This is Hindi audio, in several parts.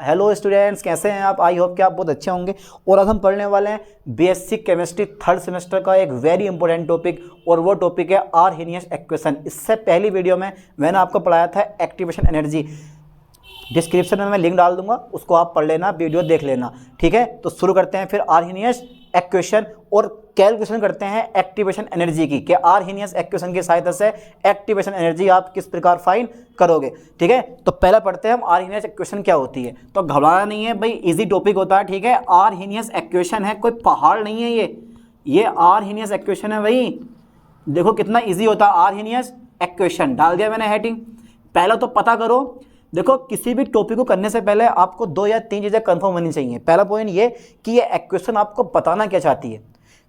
हेलो स्टूडेंट्स, कैसे हैं आप? आई होप कि आप बहुत अच्छे होंगे। और आज हम पढ़ने वाले हैं बीएससी केमिस्ट्री थर्ड सेमेस्टर का एक वेरी इंपॉर्टेंट टॉपिक, और वो टॉपिक है आर्हेनियस इक्वेशन। इससे पहली वीडियो में मैंने आपको पढ़ाया था एक्टिवेशन एनर्जी। डिस्क्रिप्शन में मैं लिंक डाल दूंगा, उसको आप पढ़ लेना, वीडियो देख लेना, ठीक है। तो शुरू करते हैं फिर आर्हेनियस इक्वेशन और कैलकुलेशन करते हैं एक्टिवेशन एनर्जी की, कि आर्हेनियस इक्वेशन की सहायता से एक्टिवेशन एनर्जी आप किस प्रकार फाइंड करोगे, ठीक है। तो पहला पढ़ते हैं हम आर्हेनियस इक्वेशन क्या होती है। तो घबराना नहीं है भाई, इजी टॉपिक होता है, ठीक है। आर्हेनियस इक्वेशन है, कोई पहाड़ नहीं है ये आर्हेनियस इक्वेशन है भाई। देखो कितना ईजी होता है आर्हेनियस इक्वेशन। डाल दिया मैंने हेडिंग। पहला तो पता करो, देखो किसी भी टॉपिक को करने से पहले आपको 2 या 3 चीज़ें कंफर्म होनी चाहिए। पहला पॉइंट ये कि ये इक्वेशन आपको बताना क्या चाहती है।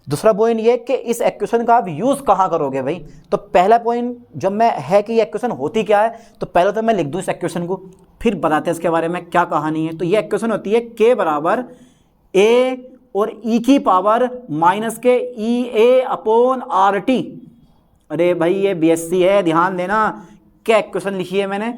दूसरा पॉइंट ये कि इस इक्वेशन का आप यूज़ कहाँ करोगे भाई। तो पहला पॉइंट जब मैं है कि ये इक्वेशन होती क्या है, तो पहले तो मैं लिख दूँ इस इक्वेशन को, फिर बताते हैं इसके बारे में क्या कहानी है। तो ये इक्वेशन होती है के बराबर ए और ई की पावर माइनस के E A upon R T. अरे भाई ये बीएससी है, ध्यान देना। क्या इक्वेशन लिखी है मैंने,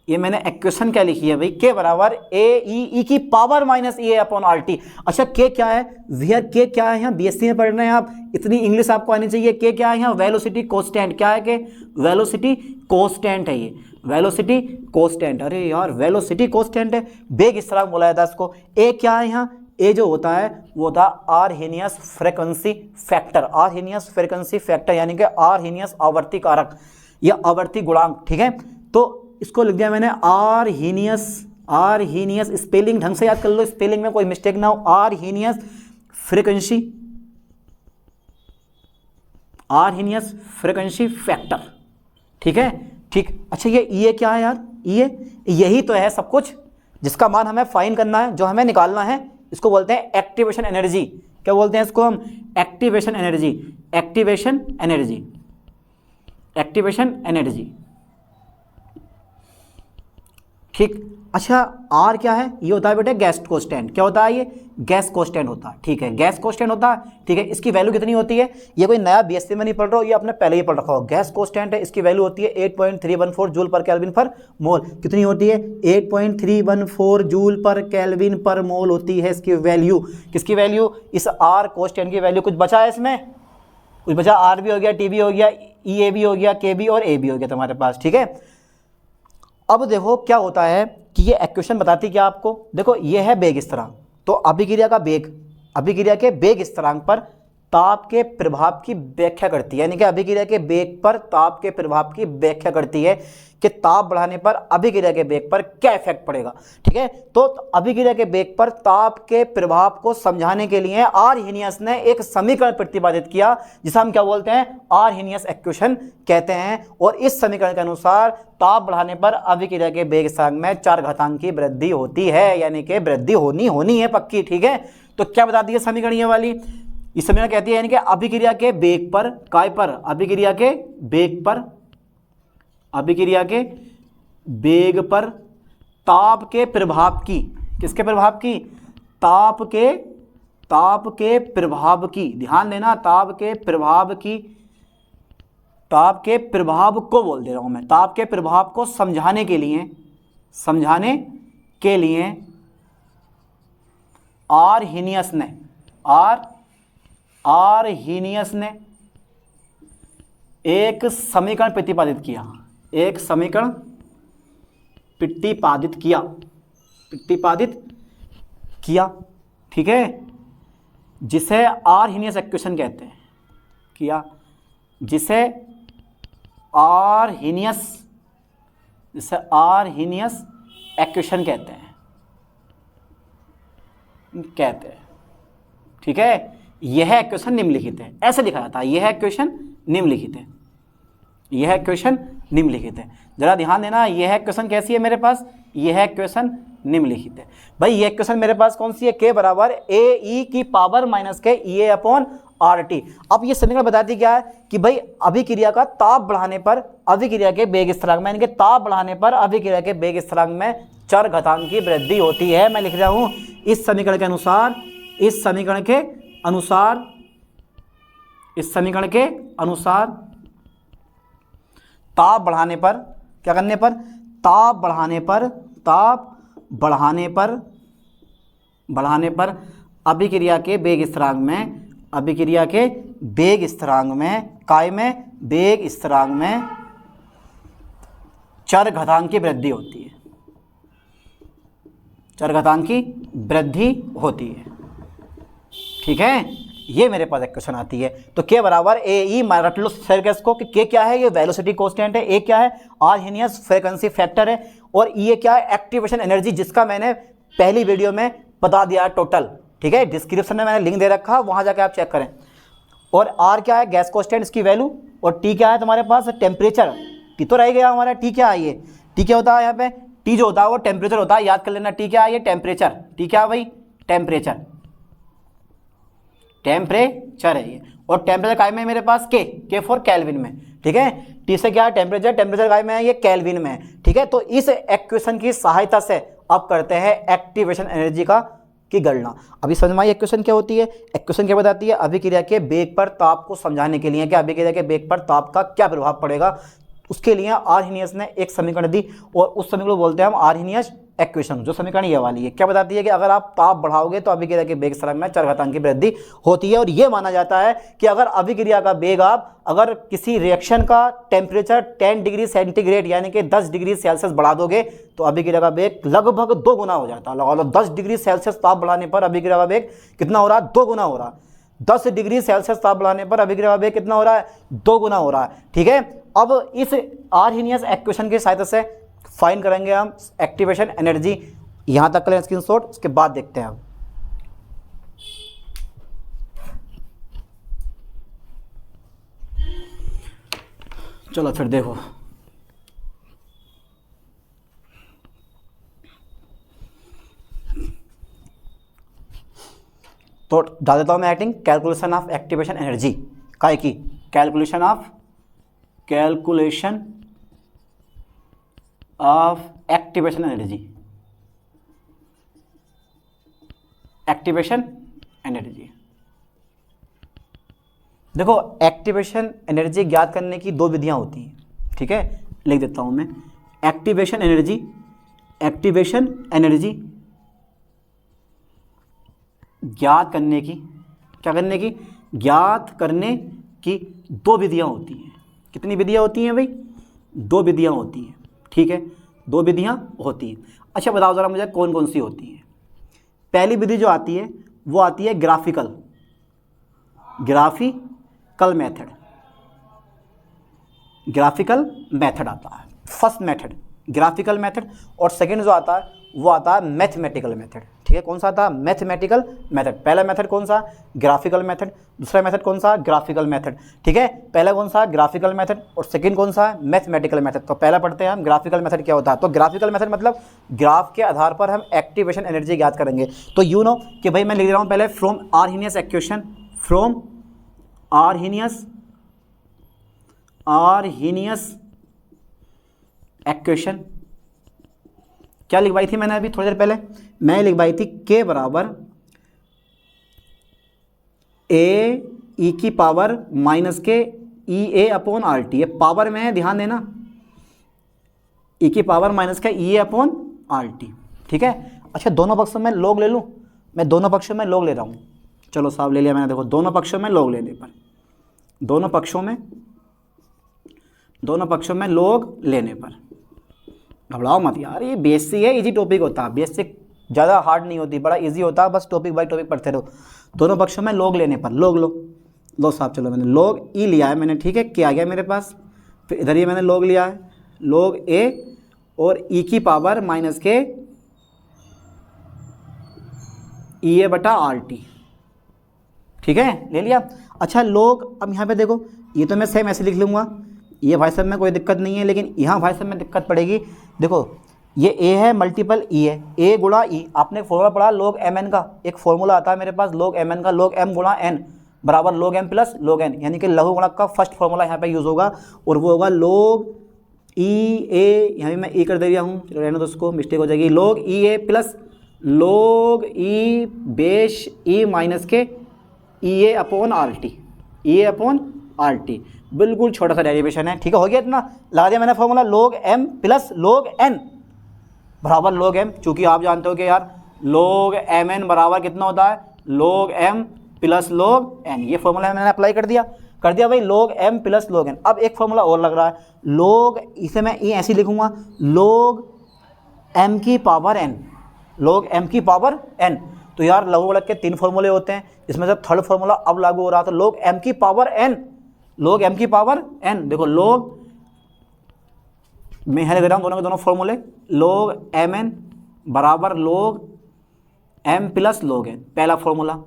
ये मैंने इक्वेशन क्या लिखी है भाई, के बराबर ए ई की पावर माइनस ए अपॉन आर टी। अच्छा के क्या है, वियर के क्या है, यहाँ बीएससी में पढ़ रहे हैं आप, इतनी इंग्लिश आपको आनी चाहिए। के क्या है यहाँ, वेलोसिटी कांस्टेंट। क्या है कि वेलोसिटी कांस्टेंट है, ये वेलोसिटी कांस्टेंट। अरे यार वेलोसिटी कांस्टेंट है, वेग स्थिरांक बोला जाता है इसको। ए क्या है यहाँ, ए जो होता है वो होता है Arrhenius frequency factor. Arrhenius frequency factor यानी कि आर्हेनियस आवर्ती कारक या आवर्ती गुणांक, ठीक है। तो इसको लिख दिया मैंने आर्हेनियस। आर्हेनियस स्पेलिंग ढंग से याद कर लो, स्पेलिंग में कोई मिस्टेक ना हो। Arrhenius frequency, Arrhenius frequency factor, ठीक है, ठीक। अच्छा ये क्या है यार, यही तो है सब कुछ जिसका मान हमें फाइंड करना है, जो हमें निकालना है। इसको बोलते हैं एक्टिवेशन एनर्जी। क्या बोलते हैं इसको हम, activation energy. Activation energy, activation energy, ठीक। अच्छा आर क्या है, ये होता है बेटे गैस कांस्टेंट। क्या होता है ये, गैस कांस्टेंट होता है, ठीक है, गैस कांस्टेंट होता है, ठीक है। इसकी वैल्यू कितनी होती है, ये कोई नया बीएससी में नहीं पढ़ रहा हो, ये आपने पहले ही पढ़ रखा हो। गैस कांस्टेंट है, इसकी वैल्यू होती है 8.314 जूल पर केल्विन पर मोल। कितनी होती है, 8.314 जूल पर केल्विन पर मोल होती है इसकी वैल्यू। किसकी वैल्यू, इस आर कांस्टेंट की वैल्यू। कुछ बचा है इसमें, कुछ बचा, आर भी हो गया, टी भी हो गया, ई ए भी हो गया, के भी और ए भी हो गया तुम्हारे पास, ठीक है। अब देखो क्या होता है कि ये इक्वेशन बताती क्या आपको, देखो ये है वेग स्थिरांक। तो अभिक्रिया का वेग, अभिक्रिया के वेग स्थिरांक पर ताप के प्रभाव की व्याख्या करती है, यानी कि अभिक्रिया के वेग पर ताप के प्रभाव की व्याख्या करती है कि ताप बढ़ाने पर अभिक्रिया के वेग पर क्या इफेक्ट पड़ेगा, ठीक है। तो अभिक्रिया के वेग पर ताप के प्रभाव को समझाने के लिए आर्हेनियस ने एक समीकरण प्रतिपादित किया, जिसे हम क्या बोलते हैं, आर्हेनियस इक्वेशन कहते हैं। और इस समीकरण के अनुसार ताप बढ़ाने पर अभिक्रिया के वेग स्थिरांक में 4 घातांक की वृद्धि होती है, यानी कि वृद्धि होनी है पक्की, ठीक है। तो क्या बता दी समीकरण ये वाली, इस समीकरण कहती है यानी कि अभिक्रिया के वेग पर, काय पर, अभिक्रिया के वेग पर, अभिक्रिया के वेग पर ताप के प्रभाव की, किसके प्रभाव की, ताप के प्रभाव की, ध्यान देना, ताप के प्रभाव की, ताप के प्रभाव को बोल दे रहा हूं मैं, ताप के प्रभाव को समझाने के लिए आर्हेनियस ने एक समीकरण प्रतिपादित किया, एक समीकरण प्रतिपादित किया, ठीक है, जिसे आर्हेनियस इक्वेशन कहते हैं, किया, जिसे आर्हेनियस इक्वेशन कहते हैं, ठीक है। यह इक्वेशन निम्नलिखित है, ऐसे लिखा जाता है, यह इक्वेशन निम्नलिखित है, यह इक्वेशन निम्नलिखित है। जरा ध्यान देना, यह इक्वेशन कैसी है मेरे पास, यह इक्वेशन निम्नलिखित है भाई। यह इक्वेशन मेरे पास कौन सी है, के बराबर ए ई की पावर माइनस के E A upon R T. अब ये समीकरण बताती क्या है कि भाई अभिक्रिया का ताप बढ़ाने पर अभिक्रिया के वेग स्थिरांक में, यानी कि ताप बढ़ाने पर अभिक्रिया के वेग स्थिरांक में 4 घातांक की वृद्धि होती है। मैं लिख रहा हूं इस समीकरण के अनुसार, इस समीकरण के अनुसार ताप बढ़ाने पर, क्या करने पर, ताप बढ़ाने पर अभिक्रिया के वेग स्थिरांक में काय में वेग स्थिरांक में चरघातांक की वृद्धि होती है, चरघातांक की वृद्धि होती है। ठीक है, ये मेरे पास एक क्वेश्चन आती है। तो के बराबर ए ई रट लो सर्कस को कि के क्या है, ये वेलोसिटी कांस्टेंट है, ए क्या है आर्हेनियस फ्रीक्वेंसी फैक्टर है, और ये क्या है एक्टिवेशन एनर्जी, जिसका मैंने पहली वीडियो में बता दिया टोटल। ठीक है, डिस्क्रिप्शन में मैंने लिंक दे रखा, वहां जाके आप चेक करें। और आर क्या है गैस कांस्टेंट इसकी वैल्यू, और टी क्या है तुम्हारे पास टेम्परेचर, टी तो रह गया हमारा, टी क्या है, ये टी क्या होता है यहाँ पे, टी जो होता है वो टेम्परेचर होता है, याद कर लेना। टी क्या है, ये टेम्परेचर, टी क्या है भाई टेम्परेचर है ये, और टेम्परेचर काय में है मेरे पास के फॉर केल्विन में। ठीक है, टी से क्या है टेम्परेचर काय में है, ये केल्विन में है। ठीक है, तो इस इक्वेशन की सहायता से अब करते हैं एक्टिवेशन एनर्जी की गणना। अभी समझ में आई इक्वेशन क्या होती है, इक्वेशन क्या बताती है, अभिक्रिया के वेग पर ताप को समझाने के लिए कि अभिक्रिया के वेग पर ताप का क्या प्रभाव पड़ेगा, उसके लिए आर्हेनियस ने एक समीकरण दी, और उस समीकरण को बोलते हैं हम आर्हेनियस इक्वेशन। जो समीकरण ये वाली है क्या बताती है कि अगर आप ताप बढ़ाओगे तो अभिक्रिया के वेग स्थिरांक में चरघातांक की वृद्धि होती है। और ये माना जाता है कि अगर अभिक्रिया का वेग आप अगर किसी रिएक्शन का टेम्परेचर 10 डिग्री सेंटीग्रेड यानी कि 10 डिग्री सेल्सियस बढ़ा दोगे तो अभिक्रिया का वेग लगभग 2 गुना हो जाता है। और 10 डिग्री सेल्सियस ताप बढ़ाने पर अभिक्रिया का वेग कितना हो रहा है, 2 गुना हो रहा है। 10 डिग्री सेल्सियस ताप बढ़ाने पर अभिक्रिया का वेग कितना हो रहा है, 2 गुना हो रहा है। ठीक है, अब इस आर्हेनियस इक्वेशन की सहायता से फाइंड करेंगे हम एक्टिवेशन एनर्जी। यहां तक करें स्क्रीनशॉट, उसके बाद देखते हैं हम। चलो फिर देखो, तो डाल देता हूं मैं heading calculation of activation energy. काय की कैलकुलेशन ऑफ एक्टिवेशन एनर्जी। देखो, एक्टिवेशन एनर्जी ज्ञात करने की 2 विधियां होती हैं। ठीक है, लिख देता हूं मैं, एक्टिवेशन एनर्जी ज्ञात करने की, क्या करने की, ज्ञात करने की 2 विधियां होती हैं। कितनी विधियां होती हैं भाई, 2 विधियां होती हैं। ठीक है, 2 विधियां होती हैं। अच्छा बताओ ज़रा मुझे कौन कौन सी होती हैं। पहली विधि जो आती है वो आती है ग्राफिकल मेथड आता है, फर्स्ट मेथड ग्राफिकल मेथड, और सेकंड जो आता है वो आता है मैथमेटिकल मेथड। ठीक है, कौन सा आता है, मैथमेटिकल मेथड। पहला मेथड कौन सा, ग्राफिकल मेथड, दूसरा मेथड कौन सा, ग्राफिकल मेथड। ठीक है, पहला कौन सा, ग्राफिकल मेथड, और सेकंड कौन सा है, मैथमेटिकल मेथड। तो पहला पढ़ते हैं हम ग्राफिकल मेथड क्या होता है। तो ग्राफिकल मेथड मतलब ग्राफ के आधार पर हम एक्टिवेशन एनर्जी ज्ञात करेंगे। तो यू नो कि भाई मैं लिख रहा हूँ पहले from Arrhenius equation, from Arrhenius equation क्या लिखवाई थी मैंने अभी थोड़ी देर पहले, मैं लिखवाई थी के बराबर ए ई की पावर माइनस के E A upon R T. ये पावर में है, ध्यान देना, ई की पावर माइनस का ई ए अपॉन आर टी। ठीक है, अच्छा दोनों पक्षों में लॉग ले लूँ, मैं दोनों पक्षों में लॉग ले रहा हूँ। चलो साहब ले लिया मैंने। देखो दोनों पक्षों में लॉग लेने पर, दोनों पक्षों में लॉग लेने पर, घबराओ मत यार, ये बेसिक है, इजी टॉपिक होता है, बेसिक ज़्यादा हार्ड नहीं होती, बड़ा इजी होता है, बस टॉपिक बाय टॉपिक पढ़ते रहो। दोनों पक्षों में लॉग लेने पर, लॉग लो साहब, चलो मैंने लॉग ई लिया है मैंने। ठीक है, क्या आ गया मेरे पास, फिर इधर ये मैंने लॉग लिया है लॉग ए और ई की पावर माइनस के ई ए बटा आर टी। ठीक है, ले लिया। अच्छा लॉग, अब यहाँ पे देखो, ये तो मैं सेम ऐसे लिख लूँगा, ये भाई साहब में कोई दिक्कत नहीं है, लेकिन यहाँ भाई साहब में दिक्कत पड़ेगी। देखो ये ए है मल्टीपल ई है, ए गुणा ई, आपने फॉर्मूला पढ़ा log mn का, एक फॉर्मूला आता है मेरे पास log mn का, log m गुणा n बराबर log m plus log n, यानी कि लघु गुणक का फर्स्ट फॉर्मूला यहाँ पे यूज़ होगा, और वो होगा log ई ए, यहाँ भी मैं ई कर दे रहा हूँ, चलो रहने दो उसको, मिस्टेक हो जाएगी, log ई ए प्लस log ई बेश ई माइनस के E A upon R T, E A upon R T, बिल्कुल छोटा सा डेरिवेशन है। ठीक है, हो गया इतना, लगा दिया मैंने formula log m plus log n बराबर log m, चूँकि आप जानते हो कि यार log mn बराबर कितना होता है, log m plus log n। ये फॉर्मूला मैंने अप्लाई कर दिया भाई, log m plus log n। अब एक फॉर्मूला और लग रहा है, log, इसे मैं ये ऐसे लिखूंगा, log m की पावर n, log m की पावर n। तो यार लघु गुणक के 3 फॉर्मूले होते हैं, इसमें से थर्ड फॉर्मूला अब लागू हो रहा था, log m की पावर n, log m की पावर n। देखो log, मैं यहाँ लिख रहा हूँ दोनों के दोनों फॉर्मूले, log mn बराबर log m plus log n, पहला फॉर्मूला।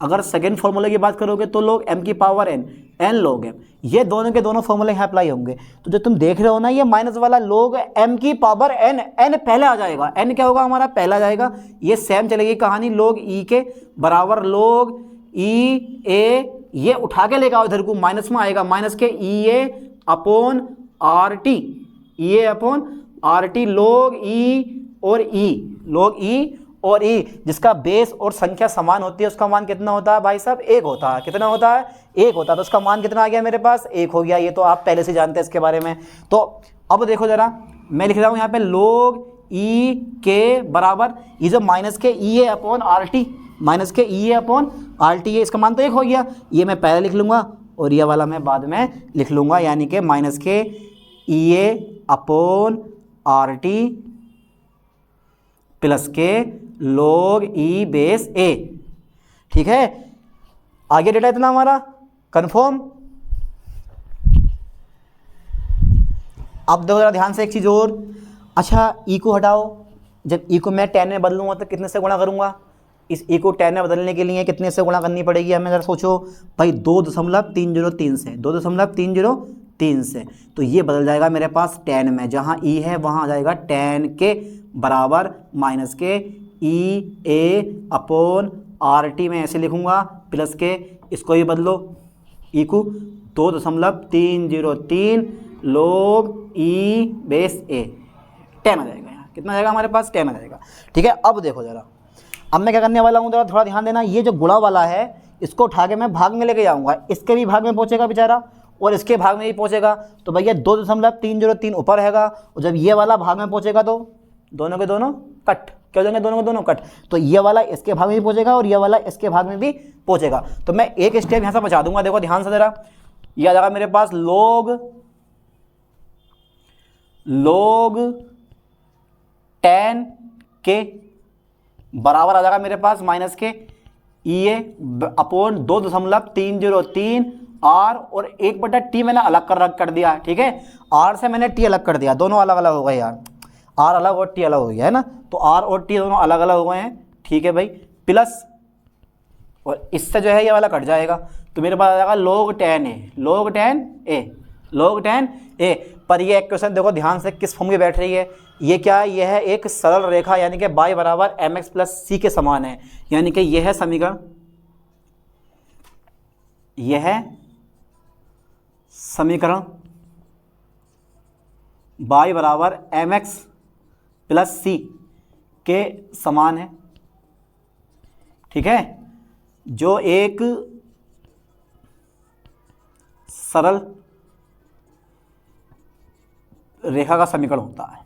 अगर सेकेंड फॉर्मूले की बात करोगे तो log m की power n, n log m, ये दोनों के दोनों फॉर्मूले यहाँ अप्लाई होंगे। तो जो तुम देख रहे हो ना, ये माइनस वाला log m की पावर n, n पहले आ जाएगा, n क्या होगा हमारा, पहला आ जाएगा। ये सेम चलेगी कहानी log e के बराबर log e a, ये उठा के लेकर आओ इधर को, माइनस में आएगा, माइनस के E A upon R T, E A upon R T, log e और e, log e और e, जिसका बेस और संख्या समान होती है उसका मान कितना होता है भाई साहब, 1 होता है। कितना होता है, 1 होता है। तो उसका मान कितना आ गया मेरे पास, 1 हो गया। ये तो आप पहले से जानते हैं इसके बारे में। तो अब देखो जरा, मैं लिख रहा हूँ यहाँ पे log e के बराबर, ये जो माइनस के E A upon R T, minus के E A upon R T है, इसका मान तो 1 हो गया। ये मैं पहले लिख लूँगा और ये वाला मैं बाद में लिख लूँगा, यानी कि माइनस के E A upon R T plus के log e बेस a। ठीक है, आगे डेटा इतना हमारा कन्फर्म। अब देखो जरा ध्यान से एक चीज़ और, अच्छा e को हटाओ, जब e को मैं 10 में बदलूंगा तो कितने से गुणा करूंगा, इस e को 10 में बदलने के लिए कितने से गुणा करनी पड़ेगी हमें, जरा सोचो भाई, 2.303 से, 2.303 से। तो ये बदल जाएगा मेरे पास 10 में, जहाँ e है वहाँ आ जाएगा 10 के बराबर माइनस के E A upon R T, में ऐसे लिखूंगा, प्लस के इसको ही बदलो, ई को 2.303 log e बेस a, 10 आ जाएगा। यहाँ कितना आ जाएगा हमारे पास, 10 आ जाएगा। ठीक है, अब देखो जरा, अब मैं क्या करने वाला हूँ, जरा थोड़ा ध्यान देना। ये जो गुणा वाला है इसको उठा के मैं भाग में लेके जाऊँगा, इसके भी भाग में पहुँचेगा बेचारा और इसके भाग में भी पहुँचेगा। तो भैया 2.303 ऊपर रहेगा, और जब ये वाला भाग में पहुँचेगा तो दोनों के दोनों कट, क्या हो जाएंगे, दोनों के दोनों कट। तो ये वाला इसके भाग में भी पहुंचेगा और ये वाला इसके भाग में भी पहुंचेगा। तो मैं एक स्टेप यहाँ से बचा दूंगा, देखो ध्यान से जरा, ये आ जाएगा मेरे पास log 10 के बराबर आ जाएगा मेरे पास माइनस के ई ए अपॉन 2.303 आर, और 1/t मैंने अलग कर दिया है। ठीक है, आर से मैंने टी अलग कर दिया, दोनों अलग अलग हो गए यार, आर अलग और टी अलग हो गया है ना, तो आर और टी दोनों अलग अलग हो गए हैं। ठीक है भाई, प्लस और इससे जो है ये वाला कट जाएगा, तो मेरे पास आ जाएगा log 10 a, log 10 a, log 10 a। पर ये इक्वेशन देखो ध्यान से किस फॉर्म की बैठ रही है, ये क्या है, ये है एक सरल रेखा, यानी कि y बराबर mx प्लस सी के समान है। यानी कि यह है समीकरण, यह है समीकरण y बराबर mx प्लस सी के समान है। ठीक है, जो एक सरल रेखा का समीकरण होता है,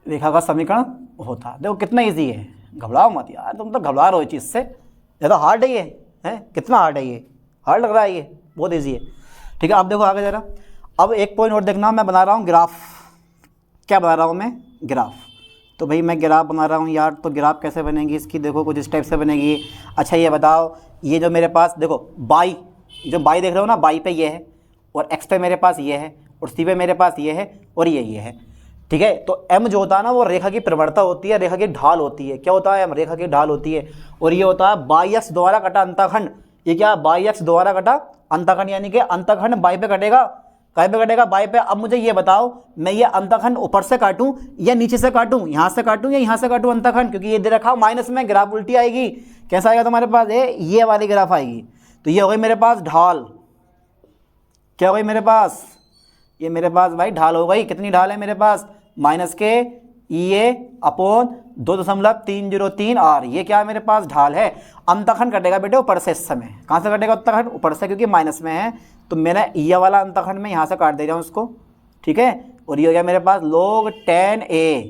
रेखा का समीकरण होता है। देखो कितना इजी है, घबराओ मत यार, तुम तो घबरा रहे हो इस चीज़ से, ज़्यादा हार्ड है ये, है कितना हार्ड है ये, हार्ड लग रहा है, ये बहुत इजी है। ठीक है, अब देखो आगे जरा, अब एक पॉइंट और देखना, मैं बना रहा हूँ ग्राफ। क्या बना रहा हूँ मैं, ग्राफ। तो भाई मैं ग्राफ बना रहा हूँ यार, तो ग्राफ कैसे बनेगी इसकी, देखो कुछ इस टाइप से बनेगी। अच्छा ये बताओ, ये जो मेरे पास देखो बाई, जो बाई देख रहे हो ना, बाई पे ये है, और एक्स पे मेरे पास ये है, और सी पे मेरे पास ये है, और ये है। ठीक है, तो एम जो होता है ना, वो रेखा की प्रवणता होती है, रेखा की ढाल होती है। क्या होता है, एम रेखा की ढाल होती है। और ये होता है बाई एक्स द्वारा कटा अंतखंड। ये क्या, बाई एक्स द्वारा कटा अंतखंड, यानी कि अंतखंड बाई पे कटेगा, काय पे कटेगा, बाई पे। अब मुझे ये बताओ, मैं ये अंतखंड ऊपर से काटूं या नीचे से काटूं, यहाँ से काटूं या यहाँ से काटूं अंतखंड, क्योंकि ये दे रखा माइनस में, ग्राफ उल्टी आएगी। कैसा आएगा तुम्हारे पास, ये वाली ग्राफ आएगी। तो ये हो गई मेरे पास ढाल। क्या हो गई मेरे पास, ये मेरे पास भाई ढाल हो गई। कितनी ढाल है मेरे पास, माइनस के ई ए अपॉन 2.303 आर, ये क्या है मेरे पास, ढाल है। अंतखंड कटेगा बेटे ऊपर से, इस समय कहाँ से कटेगा अंतखंड, ऊपर से, क्योंकि माइनस में है। तो मैंने ये वाला अंतखंड में यहाँ से काट दे रहा हूँ इसको, ठीक है। और ये हो गया मेरे पास log 10a।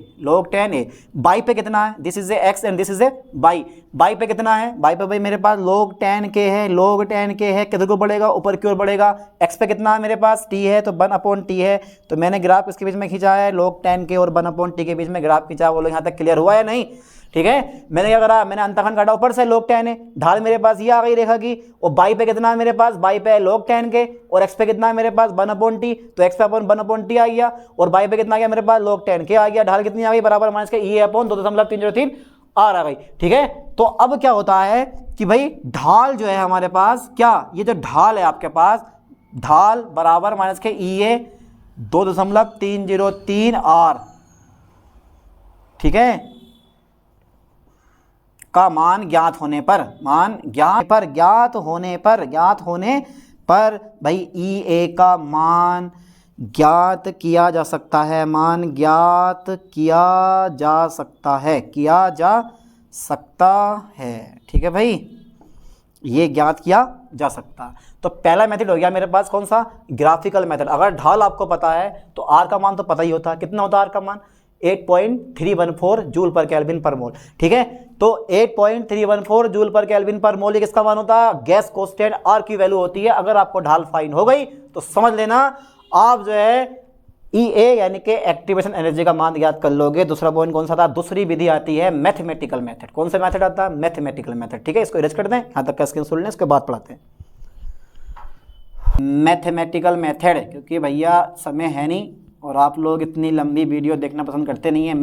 बाई पे कितना है, this is a x and this is a by. By पे कितना है, बाई पे भाई मेरे पास log 10k है, log 10k है, किधर को बढ़ेगा, ऊपर की ओर बढ़ेगा। x पे कितना है मेरे पास, t है, तो 1/t है। तो मैंने ग्राफ इसके बीच में खींचा है, log 10k और 1/t के बीच में ग्राफ खींचा। वो लोग यहाँ तक क्लियर हुआ है नहीं, ठीक है। मैंने क्या करा, मैंने अंतखंड काटा, ऊपर से log 10 है, ढाल मेरे पास ये आ गई रेखा की। और बाई पे कितना है मेरे पास, बाई पे log 10k और x पे कितना है मेरे पास 1/t, तो x पे अपन 1/t आ गया। और बाई पे कितना आ गया मेरे पास log 10k आ गया। ढाल कितनी आ गई, बराबर माइनस के e अपॉन 2.303 आर आ गई, ठीक है। तो अब क्या होता है कि भाई ढाल जो है हमारे पास, क्या ये जो ढाल है आपके पास, ढाल बराबर माइनस के e 2.303 आर, ठीक है, का मान ज्ञात होने पर, ज्ञात होने पर भाई ई ए का मान ज्ञात किया जा सकता है, ठीक है भाई, ये ज्ञात किया जा सकता है। तो पहला मेथड हो गया मेरे पास कौन सा, ग्राफिकल मेथड। अगर ढाल आपको पता है तो आर का मान तो पता ही होता है, कितना होता है आर का मान, 8.314 जूल पर केल्विन पर मोल, ठीक है। तो 8.314 जूल पर केल्विन पर मोल ये किसका मान होता है, गैस कांस्टेंट आर की वैल्यू होती है। अगर आपको ढाल फाइन हो गई तो समझ लेना आप जो है ई ए यानी कि एक्टिवेशन एनर्जी का मान याद कर लोगे। दूसरा पॉइंट कौन सा था, दूसरी विधि आती है मैथमेटिकल मेथड। कौन सा मेथड आता है, मैथमेटिकल मेथड, ठीक है। इसको इरेज कर दें, यहाँ तक का स्क्रीन सुन लें, इसके बाद पढ़ाते हैं मैथमेटिकल मेथड, क्योंकि भैया समय है नहीं और आप लोग इतनी लंबी वीडियो देखना पसंद करते नहीं है।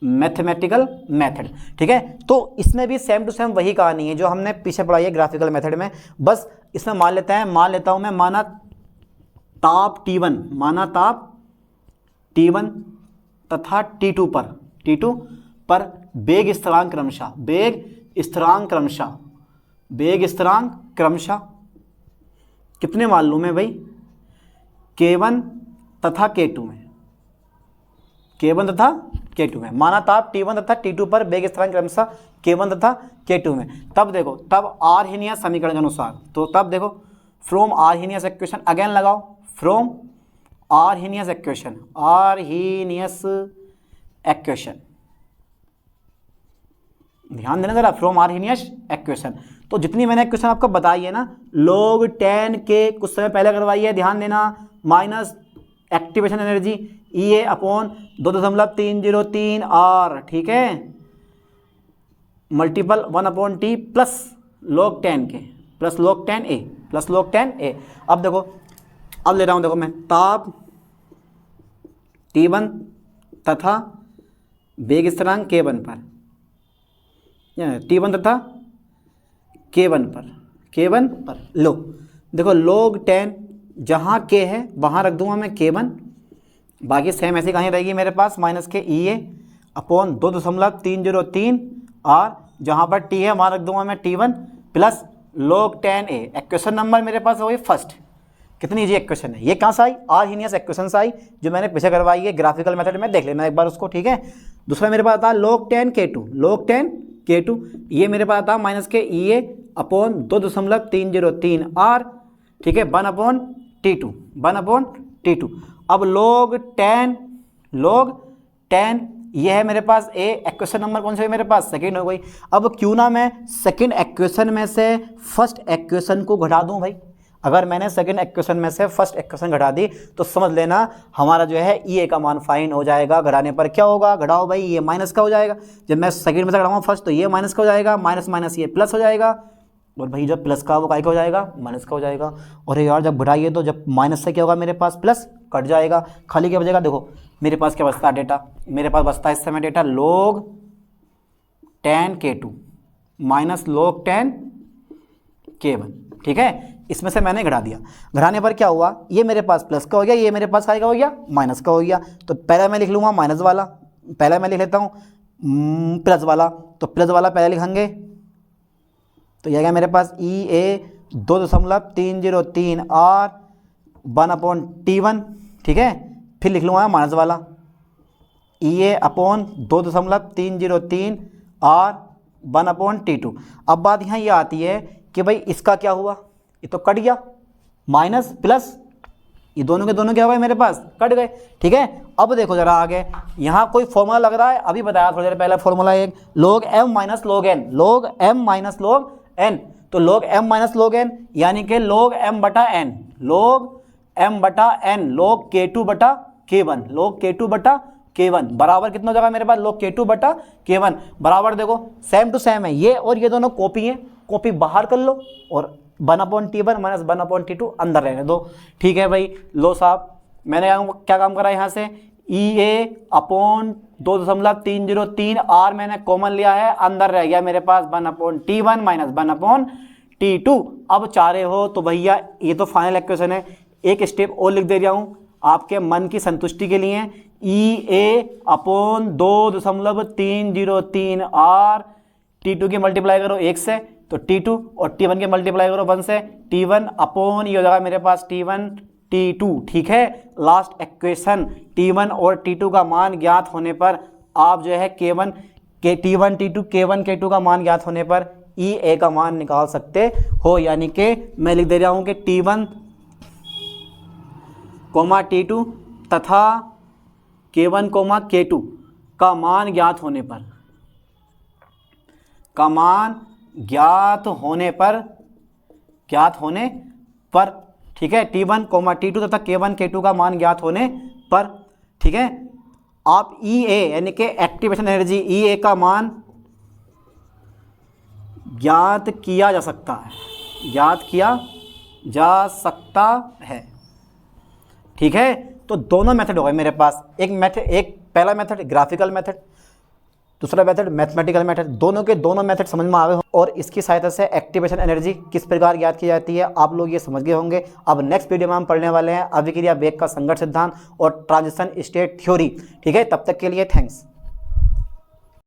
मैथमेटिकल मेथड, ठीक है। तो इसमें भी सेम टू सेम वही कहानी है जो हमने पीछे पढ़ाई है ग्राफिकल मेथड में। बस इसमें मान लेता हूं मैं, माना ताप T1 तथा T2 पर वेग स्थिरांक क्रमशः कितने मालूम है भाई, K1 तथा K2 में। माना ताप T1 तथा T2 पर वेग स्थिरांक क्रमशः K1 तथा K2 में। तब देखो, तब आर्हेनियस समीकरण के अनुसार, तो तब देखो फ्रॉम आर्हेनियस इक्वेशन अगेन लगाओ, फ्रॉम आर्हेनियस इक्वेशन ध्यान देना जरा, फ्रॉम आर्हेनियस इक्वेशन। तो जितनी मैंने इक्वेशन आपको बताई है ना, log 10 के कुछ समय पहले करवाई है, ध्यान देना, minus activation energy E A upon 2.303 R, ठीक है, मल्टीपल 1/t प्लस log 10 के प्लस log 10a। अब देखो, अब ले रहा हूं, देखो मैं ताप T1 तथा वेग स्थिरांक K1 पर, T1 तथा K1 पर लो, देखो log 10 जहाँ K है वहाँ रख दूंगा मैं K1, बाकी सेम ऐसी कहानी रहेगी मेरे पास, माइनस के ई ए अपॉन 2.303 आर, जहाँ पर T है वहाँ रख दूंगा मैं T1 plus log 10a। Equation number मेरे पास हो गई फर्स्ट। कितनी इजी इक्वेशन है ये, कहाँ से आई, आर्हेनियस इक्वेशन से आई, जो मैंने पीछे करवाई है ग्राफिकल मेथड में, देख लेना एक बार उसको, ठीक है। दूसरा मेरे पास आता है log 10 K2, ये मेरे पास आता है माइनस के ई ए अपॉन 2.303 आर, ठीक है, 1/T2। अब log 10 ये है मेरे पास ए, इक्वेशन नंबर कौन सा है मेरे पास, सेकंड हो गई। अब क्यों ना मैं सेकंड इक्वेशन में से फर्स्ट इक्वेशन को घटा दूं भाई। अगर मैंने सेकंड इक्वेशन में से फर्स्ट इक्वेशन घटा दी तो समझ लेना हमारा जो है ई ए का मान फाइन हो जाएगा। घटाने पर क्या होगा, घटाओ भाई, ये माइनस का हो जाएगा। जब मैं सेकंड में से घटाऊंगा फर्स्ट तो ये माइनस का हो जाएगा, माइनस ये प्लस हो जाएगा, और भाई जब प्लस का वो काय का हो जाएगा, माइनस का हो जाएगा। और यार जब घटाइए तो जब माइनस से क्या होगा मेरे पास, प्लस कट जाएगा, खाली क्या बचेगा। देखो मेरे पास क्या बचता है डेटा, मेरे पास बचता है इस समय data log 10 K2 minus log 10 K1, ठीक है। इसमें से मैंने घटा दिया, घटाने पर क्या हुआ, ये मेरे पास प्लस का हो गया, ये मेरे पास काय का हो गया, माइनस का हो गया। तो पहले मैं लिख लूँगा माइनस वाला, पहले मैं लिख लेता हूँ प्लस वाला, तो प्लस वाला पहले लिखेंगे, तो यह गया मेरे पास ई ए 2.303 आर 1/T1, ठीक है। फिर लिख लूँगा माइनस वाला ई ए अपॉन 2.303 आर 1/T2। अब बात यहाँ ये आती है कि भाई इसका क्या हुआ, ये तो कट गया, माइनस प्लस, ये दोनों के दोनों क्या हो गए मेरे पास, कट गए। ठीक है, अब देखो जरा आगे, यहाँ कोई फॉर्मूला लग रहा है, अभी बताया थोड़ी देर पहले फॉर्मूला, एक log m minus log n, log m minus log n, तो log m minus log n यानी कि log m बटा n, log m बटा n, log k2 बटा k1, log k2 बटा k1 बराबर कितना हो जाएगा मेरे पास, log k2 बटा k1 बराबर, देखो सेम टू सेम है ये और ये दोनों कॉपी हैं, कॉपी बाहर कर लो और 1/t1 माइनस 1/t2 अंदर रहने दो। ठीक है भाई, लो साहब मैंने क्या काम करा यहाँ से, EA अपॉन 2.303 R मैंने कॉमन लिया है, अंदर रह गया मेरे पास 1/t1 माइनस 1/t2। अब चाह रहे हो तो भैया ये तो फाइनल इक्वेशन है, एक स्टेप और लिख दे रहा हूँ आपके मन की संतुष्टि के लिए, EA अपॉन 2.303 R, T2 की मल्टीप्लाई करो 1 से तो T2 और T1 के मल्टीप्लाई करो 1 से, T1 अपॉन ये हो जाएगा मेरे पास T1 T2। ठीक है, लास्ट इक्वेशन T1 और T2 का मान ज्ञात होने पर आप जो है K1 के T1 T2 K1 K2 का मान ज्ञात होने पर EA का मान निकाल सकते हो। यानी कि मैं लिख दे रहा हूँ कि T1 T2 तथा K1 K2 का मान ज्ञात होने पर, का मान ज्ञात होने पर ठीक है, T1 T2 तथा K1 K2 का मान ज्ञात होने पर, ठीक है, आप EA यानी कि एक्टिवेशन एनर्जी EA का मान ज्ञात किया जा सकता है, ठीक है। तो दोनों मेथड हो गए मेरे पास, एक पहला मेथड ग्राफिकल मेथड, दूसरा मेथड मैथमेटिकल मेथड, दोनों के दोनों मेथड समझ में आ गए और इसकी सहायता से एक्टिवेशन एनर्जी किस प्रकार ज्ञात की जाती है आप लोग ये समझ गए होंगे। अब नेक्स्ट वीडियो में हम पढ़ने वाले हैं अभिक्रिया वेग का संघट्ट सिद्धांत और ट्रांजिशन स्टेट थ्योरी। ठीक है, तब तक के लिए थैंक्स।